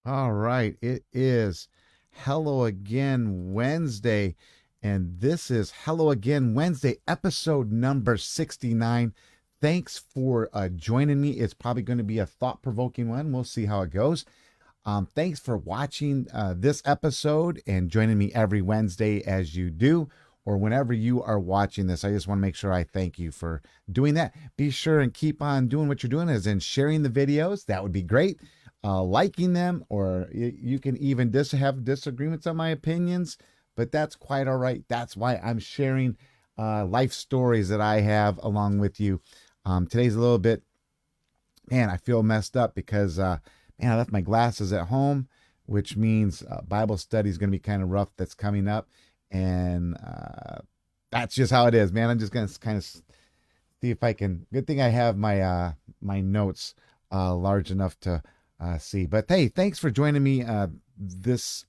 All right, it is Hello Again Wednesday, and this is Hello Again Wednesday, episode number 69. Thanks for joining me. It's probably going to be a thought provoking one. We'll see how it goes. Thanks for watching this episode and joining me every Wednesday as you do, or whenever you are watching this. I just want to make sure I thank you for doing that. Be sure and keep on doing what you're doing, as in sharing the videos. That would be great. Liking them, or you can even have disagreements on my opinions, but that's quite all right. That's why I'm sharing life stories that I have along with you. Today's a little bit, man, I feel messed up because man, I left my glasses at home, which means Bible study is going to be kind of rough. That's coming up, and that's just how it is, man. I'm just going to kind of see if I can. Good thing I have my notes large enough to see. But hey, thanks for joining me this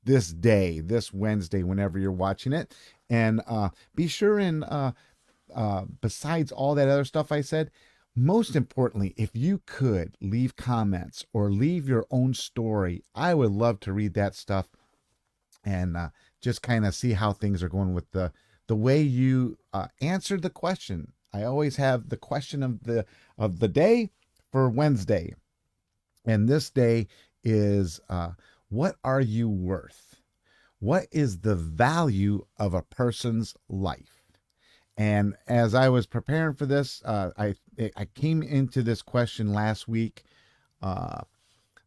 this Wednesday, whenever you're watching it, and be sure and besides all that other stuff I said, most importantly, if you could leave comments or leave your own story, I would love to read that stuff and just kind of see how things are going with the way you answered the question. I always have the question of the day for Wednesday, and this day is what are you worth? What is the value of a person's life? And as I was preparing for this, I came into this question last week. Uh,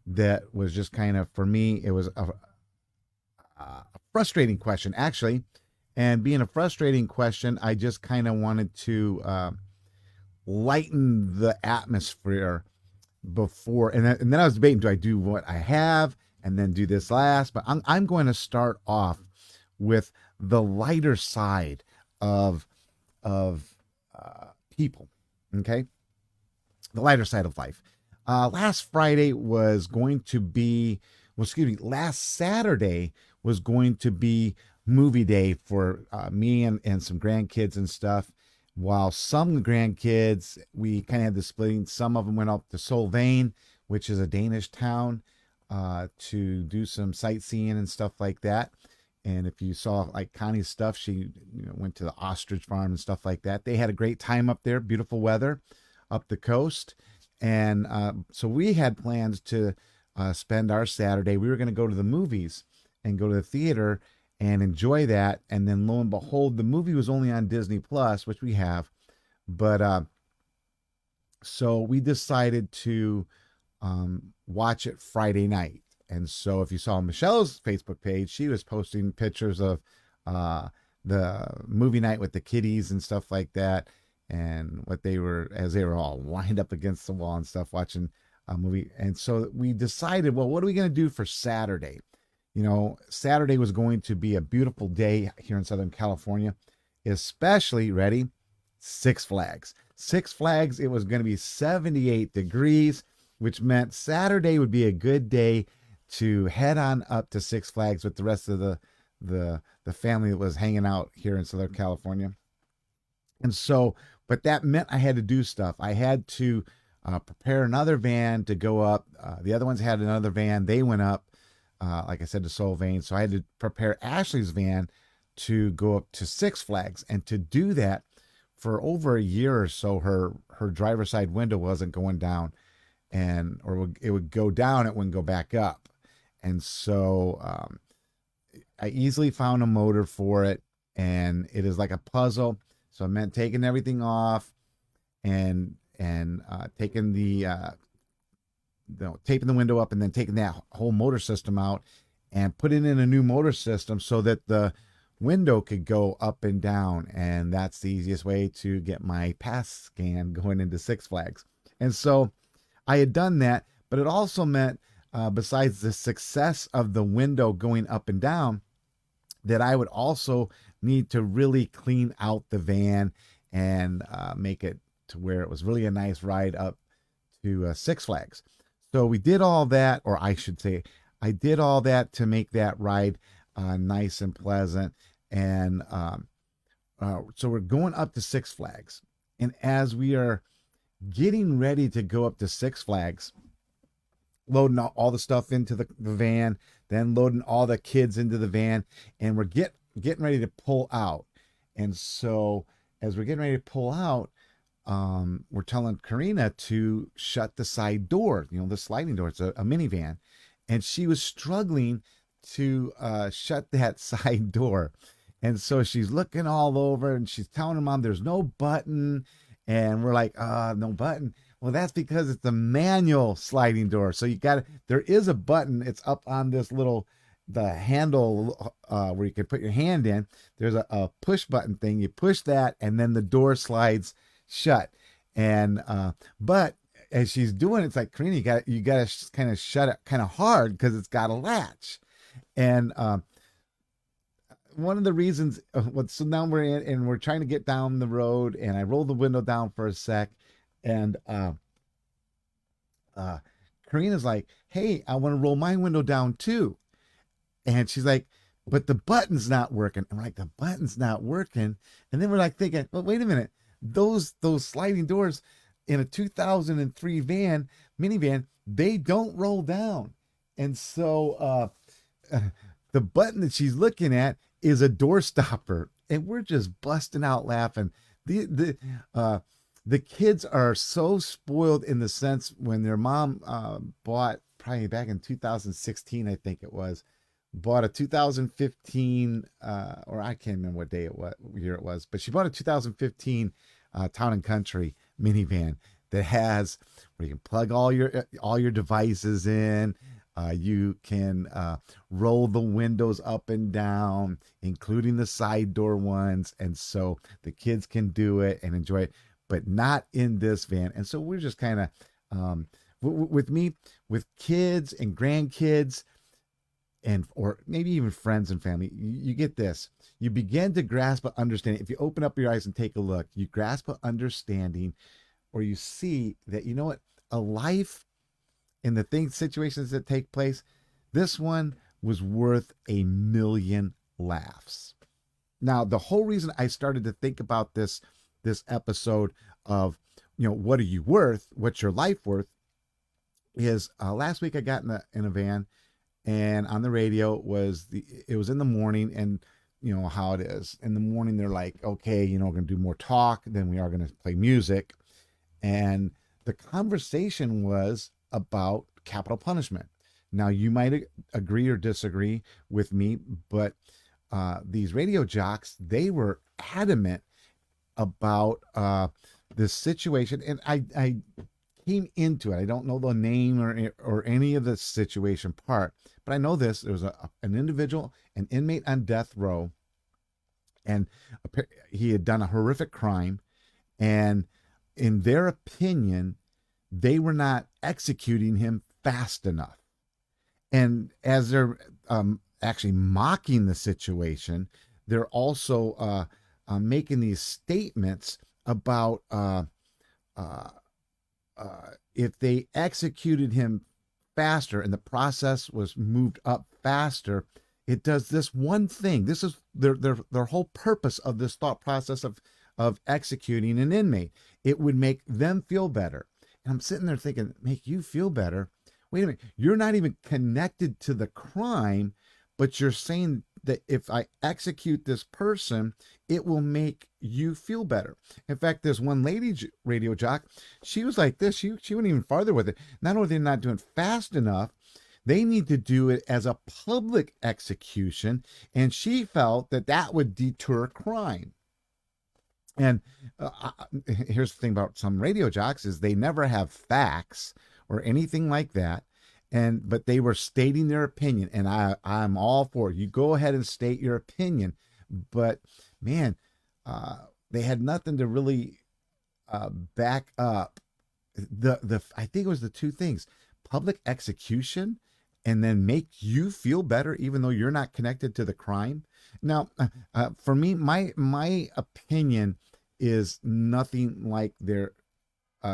that was just kind of, for me, it was a frustrating question actually. And being a frustrating question, I just kind of wanted to lighten the atmosphere before, and then I was debating, do I do what I have and then do this last? But I'm going to start off with the lighter side of of people. Okay, the lighter side of life. Last Friday was going to be, well, excuse me, last Saturday was going to be movie day for me and some grandkids and stuff. While some grandkids, we kind of had the splitting. Some of them went up to Solvang, which is a Danish town, to do some sightseeing and stuff like that. And if you saw like Connie's stuff, she went to the ostrich farm and stuff like that. They had a great time up there, beautiful weather up the coast. And so we had plans to spend our Saturday. We were going to go to the movies and go to the theater and enjoy that. And then lo and behold, the movie was only on Disney Plus, which we have. But so we decided to watch it Friday night. And so if you saw Michelle's Facebook page, she was posting pictures of the movie night with the kiddies and stuff like that, and what they were, as they were all lined up against the wall and stuff watching a movie. And so we decided, well, what are we going to do for Saturday? Saturday was going to be a beautiful day here in Southern California, especially, ready, Six Flags. Six Flags, it was going to be 78 degrees, which meant Saturday would be a good day to head on up to Six Flags with the rest of the family that was hanging out here in Southern California. And so, but that meant I had to do stuff. I had to prepare another van to go up. The other ones had another van. They went up, like I said, to Solvang. So I had to prepare Ashley's van to go up to Six Flags. And to do that, for over a year or so, her driver's side window wasn't going down, and or it would go down, it wouldn't go back up. And so I easily found a motor for it, and it is like a puzzle. So it meant taking everything off and taking taping the window up, and then taking that whole motor system out and putting in a new motor system so that the window could go up and down. And that's the easiest way to get my pass scan going into Six Flags. And so I had done that, but it also meant, besides the success of the window going up and down, that I would also need to really clean out the van and make it to where it was really a nice ride up to Six Flags. So we did all that, or I should say, I did all that to make that ride nice and pleasant. And so we're going up to Six Flags. And as we are getting ready to go up to Six Flags, loading all the stuff into the van, then loading all the kids into the van, and we're getting ready to pull out. And so as we're getting ready to pull out, we're telling Karina to shut the side door, the sliding door. It's a minivan. And she was struggling to shut that side door. And so she's looking all over and she's telling her mom there's no button. And we're like, no button. Well, that's because it's a manual sliding door. So there is a button. It's up on this the handle where you can put your hand in. There's a push button thing. You push that and then the door slides shut. And but as she's doing it, it's like, Karina, you got to kind of shut it kind of hard because it's got a latch. And one of the reasons, so now we're in and we're trying to get down the road, and I roll the window down for a sec, and Karina's like, hey, I want to roll my window down too. And she's like, but the button's not working. And we're like, the button's not working. And then we're like thinking, well, wait a minute. Those sliding doors in a 2003 minivan, they don't roll down. And so the button that she's looking at is a door stopper. And we're just busting out laughing. The kids are so spoiled in the sense when their mom bought, probably back in 2016, I think it was, bought a 2015, or I can't remember what year it was, but she bought a 2015 Town and Country minivan that has where you can plug all your devices in. You can roll the windows up and down, including the side door ones, and so the kids can do it and enjoy it, but not in this van. And so we're just kind of with kids and grandkids, or maybe even friends and family, you get this. You begin to grasp an understanding. If you open up your eyes and take a look, you grasp an understanding, or you see that, you know what, a life in the situations that take place, this one was worth 1,000,000 laughs. Now, the whole reason I started to think about this episode of, what are you worth? What's your life worth? Is last week I got in a van, and on the radio it was in the morning, and how it is in the morning. They're like, okay, we're going to do more talk than we are going to play music. And the conversation was about capital punishment. Now, you might agree or disagree with me, but these radio jocks, they were adamant about this situation. And I came into it. I don't know the name or any of the situation part, but I know this. There was an individual, an inmate on death row, and he had done a horrific crime. And in their opinion, they were not executing him fast enough. And as they're actually mocking the situation, they're also making these statements about if they executed him faster and the process was moved up faster, it does this one thing. This is their whole purpose of this thought process of executing an inmate. It would make them feel better. And I'm sitting there thinking, make you feel better? Wait a minute. You're not even connected to the crime, but you're saying that if I execute this person, it will make you feel better. In fact, there's one lady radio jock, she was like this. She went even farther with it. Not only are they not doing fast enough, they need to do it as a public execution, and she felt that would deter crime. And here's the thing about some radio jocks is they never have facts or anything like that. But they were stating their opinion, and I'm all for it. You go ahead and state your opinion. But man, they had nothing to really back up I think it was the two things: public execution, and then make you feel better, even though you're not connected to the crime. Now, for me, my opinion is nothing like their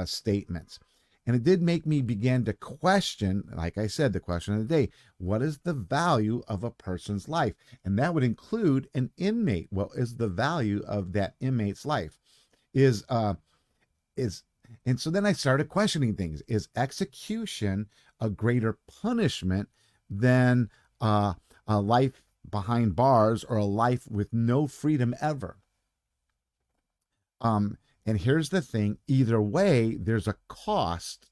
statements. And it did make me begin to question, like I said, the question of the day: what is the value of a person's life? And that would include an inmate. What is the value of that inmate's life? Is And so then I started questioning things. Is execution a greater punishment than a life behind bars or a life with no freedom ever? Um, and here's the thing, either way, there's a cost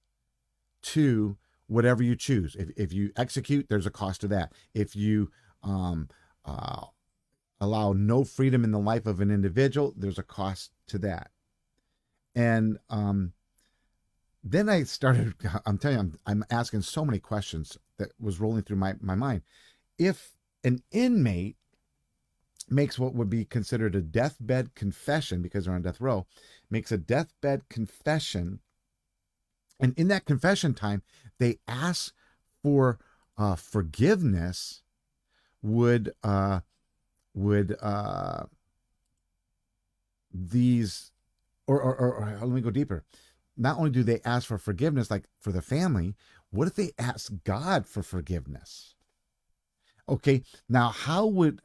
to whatever you choose. If you execute, there's a cost to that. If you um, uh, allow no freedom in the life of an individual, there's a cost to that. And then I started, I'm telling you, I'm asking so many questions that was rolling through my mind. If an inmate makes what would be considered a deathbed confession because they're on death row, makes a deathbed confession, and in that confession time, they ask for forgiveness, would would these or let me go deeper. Not only do they ask for forgiveness, like for the family, what if they ask God for forgiveness? Okay, now how would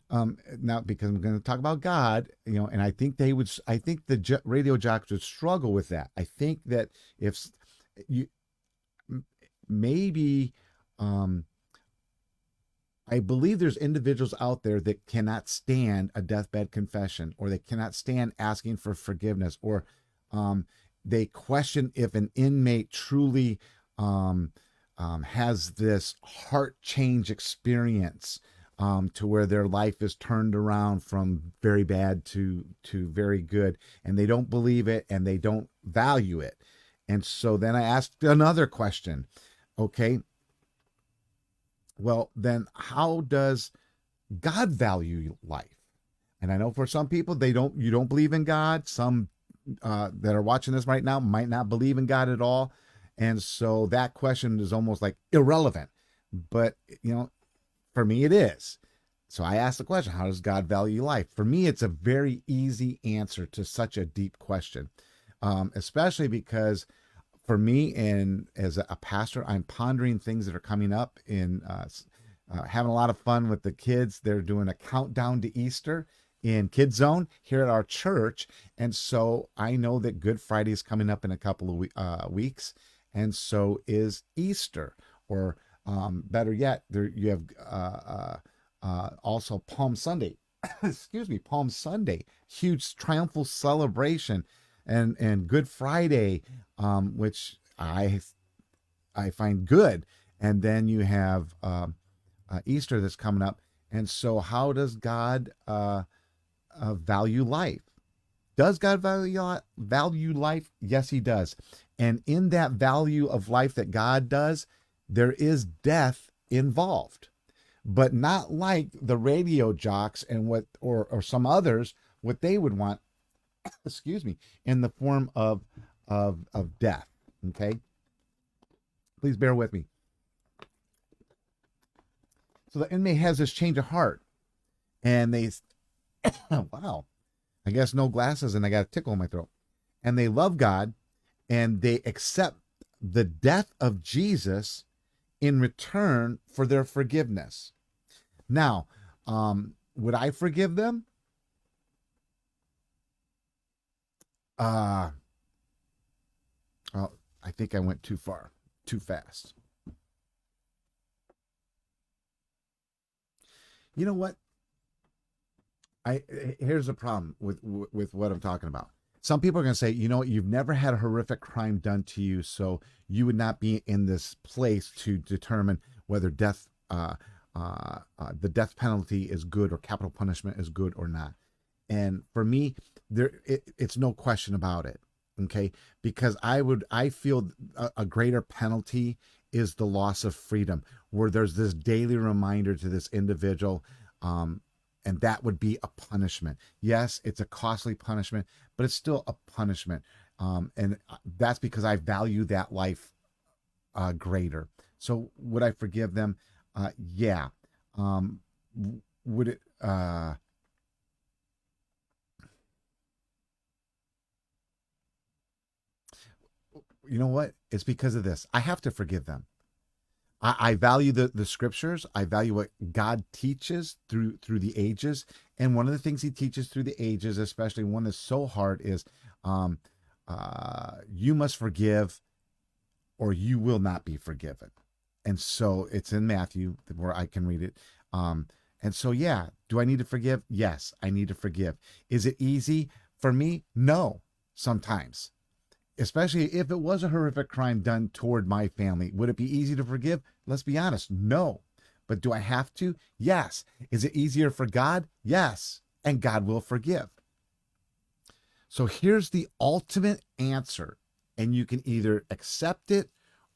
now because I'm going to talk about God, and I think they would. I think the radio jocks would struggle with that. I think that if you maybe um, I believe there's individuals out there that cannot stand a deathbed confession, or they cannot stand asking for forgiveness, or they question if an inmate truly has this heart change experience, to where their life is turned around from very bad to very good, and they don't believe it and they don't value it. And so then I asked another question. Okay, well, then how does God value life? And I know for some people you don't believe in God. Some that are watching this right now might not believe in God at all. And so that question is almost like irrelevant. But for me it is. So I asked the question, how does God value life? For me, it's a very easy answer to such a deep question, especially because for me, and as a pastor, I'm pondering things that are coming up in having a lot of fun with the kids. They're doing a countdown to Easter in Kids Zone here at our church. And so I know that Good Friday is coming up in a couple of weeks. And so is Easter, or better yet, there you have also Palm Sunday. Excuse me, Palm Sunday, huge triumphal celebration, and Good Friday, which I find good, and then you have Easter that's coming up. And so, how does God value life? Does God value life? Yes, He does. And in that value of life that God does, there is death involved, but not like the radio jocks and what or some others, what they would want, excuse me, in the form of death. Okay, please bear with me. So the inmate has this change of heart, and they, wow, I guess no glasses, and I got a tickle in my throat. And they love God, and they accept the death of Jesus in return for their forgiveness. Now, would I forgive them? Oh, I think I went too far, too fast. You know what? I Here's the problem with what I'm talking about. Some people are going to say, you've never had a horrific crime done to you, so you would not be in this place to determine whether the death penalty is good, or capital punishment is good or not. And for me, it's no question about it. Okay, because I feel a greater penalty is the loss of freedom, where there's this daily reminder to this individual, and that would be a punishment. Yes, it's a costly punishment, but it's still a punishment, and that's because I value that life greater. So would I forgive them? Yeah. Would it? You know what? It's because of this. I have to forgive them. I value the scriptures. I value what God teaches through the ages. And one of the things He teaches through the ages, especially one that's so hard, is you must forgive or you will not be forgiven. And so it's in Matthew where I can read it. And so, yeah, do I need to forgive? Yes, I need to forgive. Is it easy for me? No, sometimes, especially if it was a horrific crime done toward my family. Would it be easy to forgive? Let's be honest. No. But do I have to? Yes. Is it easier for God? Yes. And God will forgive. So here's the ultimate answer. And you can either accept it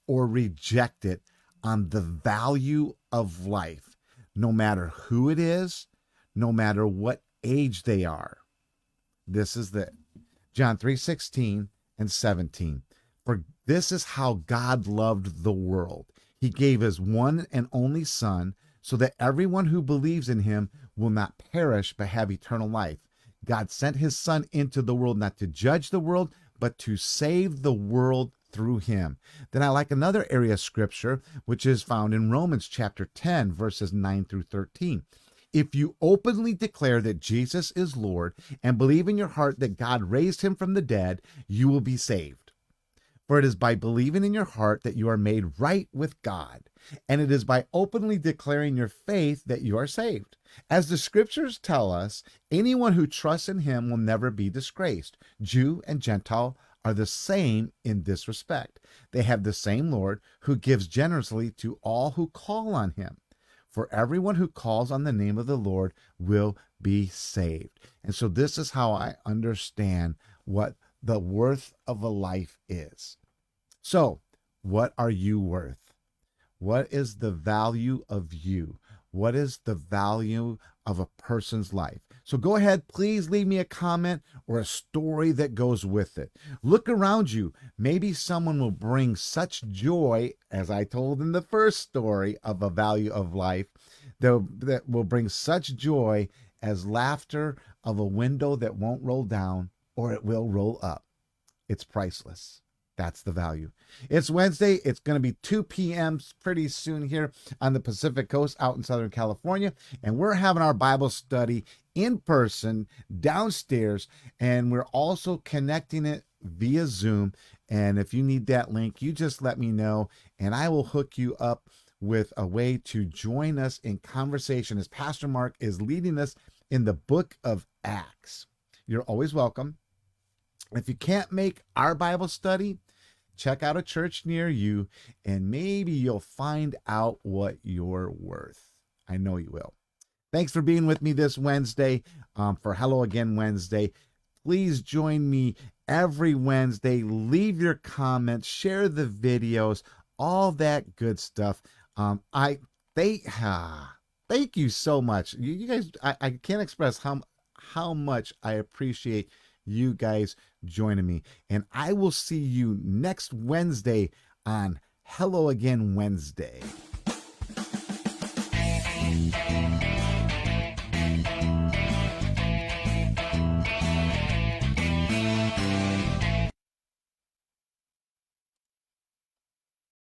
or reject it on the value of life, no matter who it is, no matter what age they are. This is the John 3:16 and 17. For this is how God loved the world. He gave his one and only Son so that everyone who believes in him will not perish but have eternal life. God sent his Son into the world not to judge the world, but to save the world through him. Then I like another area of scripture, which is found in Romans chapter 10, verses 9 through 13. If you openly declare that Jesus is Lord and believe in your heart that God raised him from the dead, you will be saved. For it is by believing in your heart that you are made right with God, and it is by openly declaring your faith that you are saved. As the scriptures tell us, anyone who trusts in him will never be disgraced. Jew and Gentile are the same in this respect. They have the same Lord who gives generously to all who call on him. For everyone who calls on the name of the Lord will be saved. And so this is how I understand what the worth of a life is. So, what are you worth? What is the value of you? What is the value of a person's life? So go ahead, please leave me a comment or a story that goes with it. Look around you. Maybe someone will bring such joy, as I told in the first story of a value of life, that will bring such joy as laughter of a window that won't roll down, or it will roll up. It's priceless. That's the value. It's Wednesday. It's going to be 2 p.m. pretty soon here on the Pacific Coast out in Southern California. And we're having our Bible study in person downstairs. And we're also connecting it via Zoom. And if you need that link, you just let me know and I will hook you up with a way to join us in conversation as Pastor Mark is leading us in the book of Acts. You're always welcome. If you can't make our Bible study, check out a church near you, and maybe you'll find out what you're worth. I know you will. Thanks for being with me this Wednesday for Hello Again Wednesday. Please join me every Wednesday. Leave your comments, share the videos, all that good stuff. Thank you so much. You guys, I can't express how much I appreciate you guys joining me. And I will see you next Wednesday on Hello Again Wednesday.